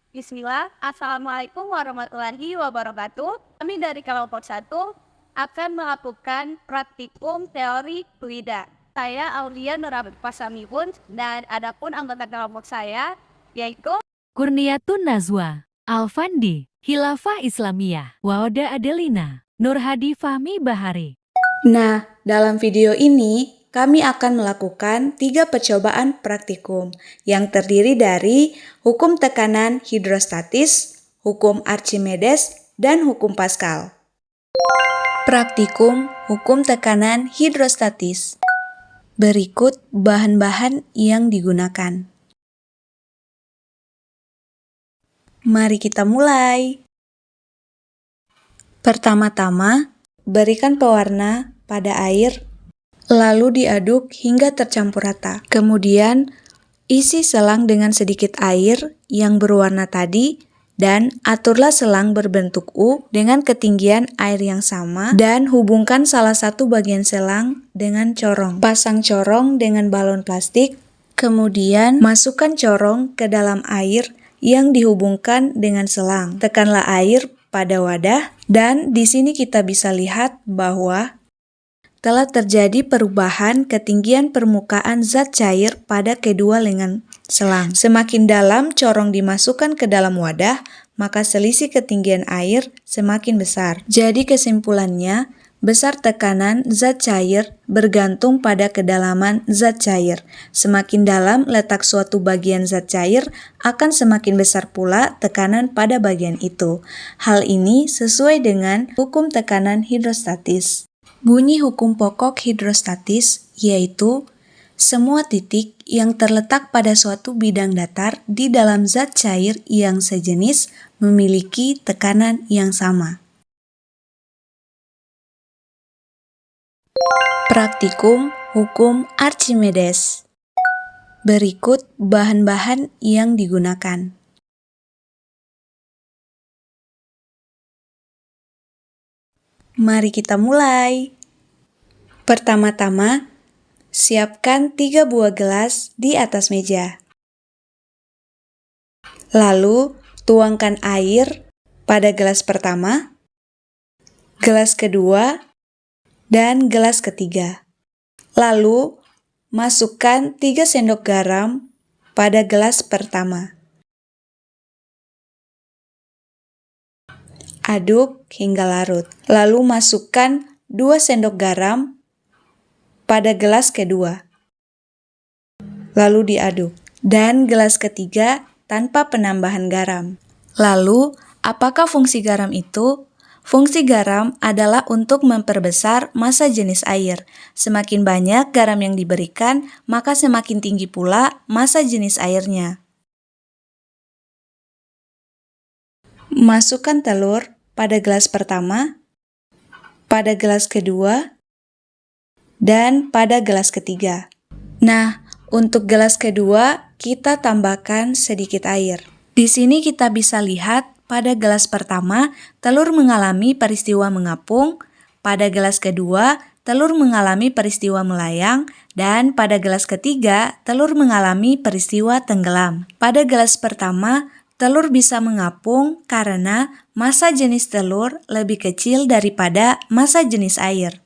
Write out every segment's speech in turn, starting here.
Bismillah, Assalamualaikum warahmatullahi wabarakatuh. Kami dari kelompok 1 akan melakukan praktikum teori fluida. Saya Aulia Nurapasamiun dan adapun anggota kelompok saya yaitu Kurniatun Nazwa, Alfandi, Hilafah Islamiyah, Waoda Adelina, Nurhadi Fahmi Bahari. Nah, dalam video ini kami akan melakukan 3 percobaan praktikum yang terdiri dari hukum tekanan hidrostatis, hukum Archimedes, dan hukum Pascal. Praktikum hukum tekanan hidrostatis. Berikut bahan-bahan yang digunakan. Mari kita mulai. Pertama-tama, berikan pewarna pada air, lalu diaduk hingga tercampur rata. Kemudian, isi selang dengan sedikit air yang berwarna tadi dan aturlah selang berbentuk U dengan ketinggian air yang sama dan hubungkan salah satu bagian selang dengan corong. Pasang corong dengan balon plastik, kemudian masukkan corong ke dalam air yang dihubungkan dengan selang. Tekanlah air pada wadah dan di sini kita bisa lihat bahwa telah terjadi perubahan ketinggian permukaan zat cair pada kedua lengan selang. Semakin dalam corong dimasukkan ke dalam wadah, maka selisih ketinggian air semakin besar. Jadi kesimpulannya, besar tekanan zat cair bergantung pada kedalaman zat cair. Semakin dalam letak suatu bagian zat cair, akan semakin besar pula tekanan pada bagian itu. Hal ini sesuai dengan hukum tekanan hidrostatis. Bunyi hukum pokok hidrostatis yaitu semua titik yang terletak pada suatu bidang datar di dalam zat cair yang sejenis memiliki tekanan yang sama. Praktikum hukum Archimedes. Berikut bahan-bahan yang digunakan. Mari kita mulai. Pertama-tama, siapkan 3 buah gelas di atas meja. Lalu, tuangkan air pada gelas pertama, gelas kedua, dan gelas ketiga. Lalu, masukkan 3 sendok garam pada gelas pertama. Aduk hingga larut. Lalu masukkan 2 sendok garam pada gelas kedua. Lalu diaduk. Dan gelas ketiga tanpa penambahan garam. Lalu, apakah fungsi garam itu? Fungsi garam adalah untuk memperbesar massa jenis air. Semakin banyak garam yang diberikan, maka semakin tinggi pula massa jenis airnya. Masukkan telur pada gelas pertama, pada gelas kedua, dan pada gelas ketiga. Nah, untuk gelas kedua, kita tambahkan sedikit air. Di sini kita bisa lihat pada gelas pertama, telur mengalami peristiwa mengapung, pada gelas kedua, telur mengalami peristiwa melayang, dan pada gelas ketiga, telur mengalami peristiwa tenggelam. Pada gelas pertama, telur bisa mengapung karena massa jenis telur lebih kecil daripada massa jenis air.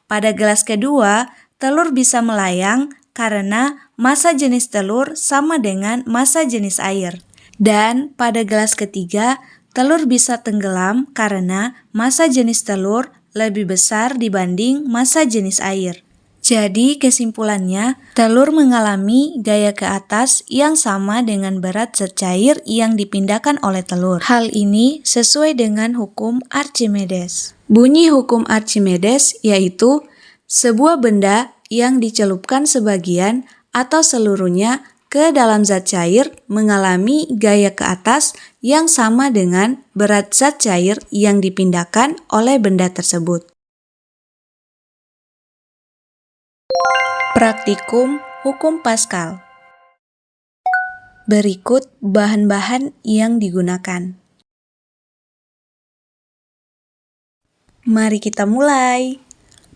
Pada gelas kedua, telur bisa melayang karena massa jenis telur sama dengan massa jenis air. Dan pada gelas ketiga, telur bisa tenggelam karena massa jenis telur lebih besar dibanding massa jenis air. Jadi kesimpulannya, telur mengalami gaya ke atas yang sama dengan berat zat cair yang dipindahkan oleh telur. Hal ini sesuai dengan hukum Archimedes. Bunyi hukum Archimedes yaitu sebuah benda yang dicelupkan sebagian atau seluruhnya ke dalam zat cair mengalami gaya ke atas yang sama dengan berat zat cair yang dipindahkan oleh benda tersebut. Praktikum hukum Pascal. Berikut bahan-bahan yang digunakan. Mari kita mulai.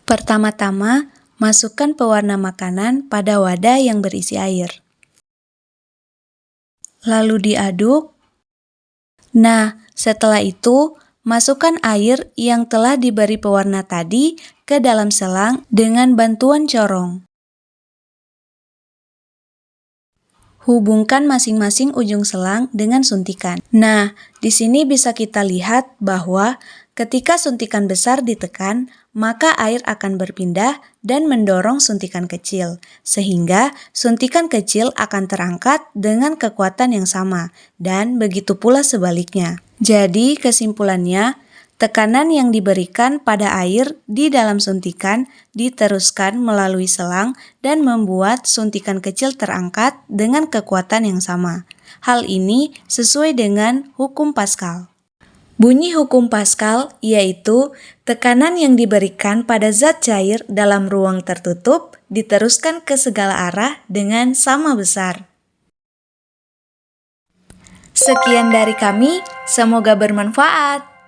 Pertama-tama, masukkan pewarna makanan pada wadah yang berisi air. Lalu diaduk Nah, setelah itu, masukkan air yang telah diberi pewarna tadi ke dalam selang dengan bantuan corong. Hubungkan masing-masing ujung selang dengan suntikan. Nah, di sini bisa kita lihat bahwa ketika suntikan besar ditekan, maka air akan berpindah dan mendorong suntikan kecil, sehingga suntikan kecil akan terangkat dengan kekuatan yang sama, dan begitu pula sebaliknya. Jadi, kesimpulannya, tekanan yang diberikan pada air di dalam suntikan diteruskan melalui selang dan membuat suntikan kecil terangkat dengan kekuatan yang sama. Hal ini sesuai dengan hukum Pascal. Bunyi hukum Pascal yaitu tekanan yang diberikan pada zat cair dalam ruang tertutup diteruskan ke segala arah dengan sama besar. Sekian dari kami, semoga bermanfaat.